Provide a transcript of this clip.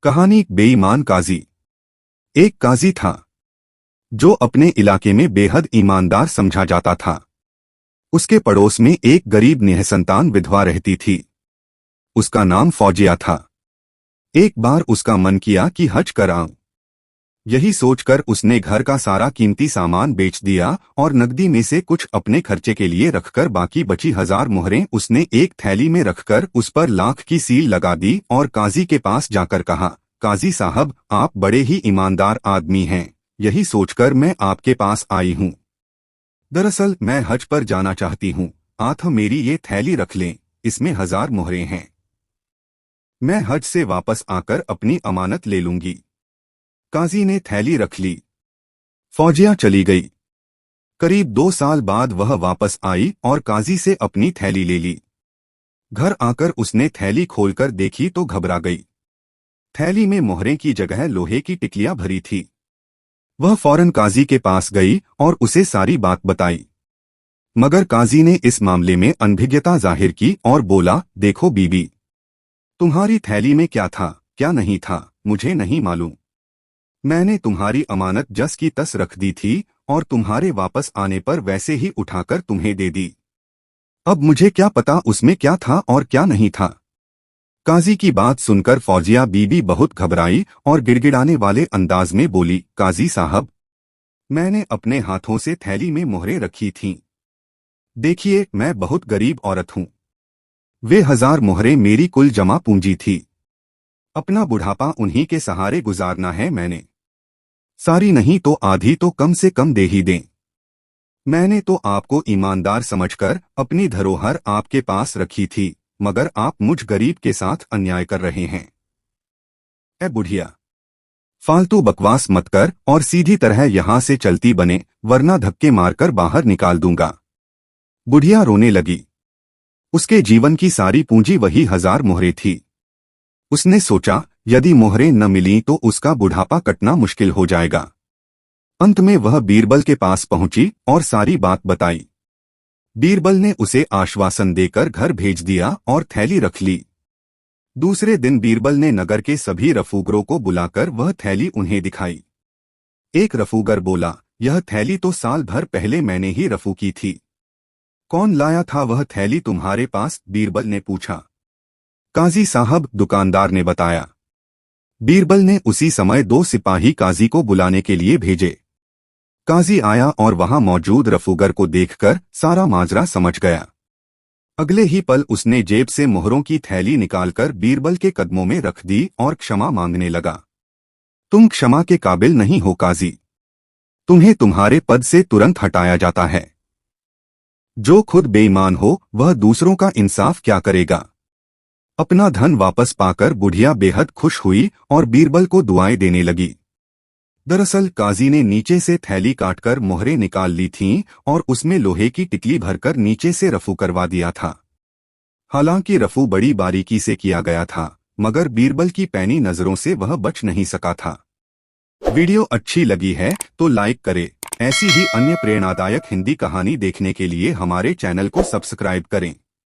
कहानी बेईमान काजी। एक काजी था जो अपने इलाके में बेहद ईमानदार समझा जाता था। उसके पड़ोस में एक गरीब निःसंतान विधवा रहती थी। उसका नाम फौजिया था। एक बार उसका मन किया कि हज कर आऊं। यही सोचकर उसने घर का सारा कीमती सामान बेच दिया और नकदी में से कुछ अपने खर्चे के लिए रखकर बाकी बची 1000 मुहरें उसने एक थैली में रखकर उस पर लाख की सील लगा दी और काजी के पास जाकर कहा, काजी साहब, आप बड़े ही ईमानदार आदमी हैं, यही सोचकर मैं आपके पास आई हूँ। दरअसल मैं हज पर जाना चाहती हूँ, आप मेरी ये थैली रख लें, इसमें 1000 मुहरें हैं। मैं हज से वापस आकर अपनी अमानत ले लूंगी। काजी ने थैली रख ली। फौजिया चली गई। करीब 2 साल बाद वह वापस आई और काजी से अपनी थैली ले ली। घर आकर उसने थैली खोलकर देखी तो घबरा गई। थैली में मोहरें की जगह लोहे की टिकलियां भरी थी। वह फौरन काजी के पास गई और उसे सारी बात बताई। मगर काजी ने इस मामले में अनभिज्ञता जाहिर की और बोला, देखो बीबी, तुम्हारी थैली में क्या था क्या नहीं था मुझे नहीं मालूम। मैंने तुम्हारी अमानत जस की तस रख दी थी और तुम्हारे वापस आने पर वैसे ही उठाकर तुम्हें दे दी। अब मुझे क्या पता उसमें क्या था और क्या नहीं था। काजी की बात सुनकर फौजिया बीबी बहुत घबराई और गिड़गिड़ाने वाले अंदाज में बोली, काजी साहब, मैंने अपने हाथों से थैली में मोहरें रखी थीं। देखिए, मैं बहुत गरीब औरत हूँ। वे 1000 मोहरें मेरी कुल जमा पूंजी थी। अपना बुढ़ापा उन्हीं के सहारे गुजारना है मैंने। सारी नहीं तो आधी तो कम से कम दे ही दें। मैंने तो आपको ईमानदार समझकर अपनी धरोहर आपके पास रखी थी, मगर आप मुझ गरीब के साथ अन्याय कर रहे हैं। ए बुढ़िया, फालतू बकवास मत कर और सीधी तरह यहां से चलती बने, वरना धक्के मारकर बाहर निकाल दूंगा। बुढ़िया रोने लगी। उसके जीवन की सारी पूंजी वही 1000 मोहरें थी। उसने सोचा, यदि मोहरें न मिलीं तो उसका बुढ़ापा कटना मुश्किल हो जाएगा। अंत में वह बीरबल के पास पहुंची और सारी बात बताई। बीरबल ने उसे आश्वासन देकर घर भेज दिया और थैली रख ली। दूसरे दिन बीरबल ने नगर के सभी रफूगरों को बुलाकर वह थैली उन्हें दिखाई। एक रफूगर बोला, यह थैली तो साल भर पहले मैंने ही रफू की थी। कौन लाया था वह थैली तुम्हारे पास? बीरबल ने पूछा। काजी साहब, दुकानदार ने बताया। बीरबल ने उसी समय 2 सिपाही काजी को बुलाने के लिए भेजे। काजी आया और वहां मौजूद रफूगर को देखकर सारा माजरा समझ गया। अगले ही पल उसने जेब से मोहरों की थैली निकालकर बीरबल के कदमों में रख दी और क्षमा मांगने लगा। तुम क्षमा के काबिल नहीं हो काजी। तुम्हें तुम्हारे पद से तुरंत हटाया जाता है। जो खुद बेईमान हो वह दूसरों का इंसाफ क्या करेगा। अपना धन वापस पाकर बुढ़िया बेहद खुश हुई और बीरबल को दुआएं देने लगी। दरअसल काजी ने नीचे से थैली काटकर मोहरें निकाल ली थीं और उसमें लोहे की टिकली भरकर नीचे से रफू करवा दिया था। हालांकि रफू बड़ी बारीकी से किया गया था, मगर बीरबल की पैनी नजरों से वह बच नहीं सका था। वीडियो अच्छी लगी है तो लाइक करें। ऐसी ही अन्य प्रेरणादायक हिंदी कहानी देखने के लिए हमारे चैनल को सब्सक्राइब करें।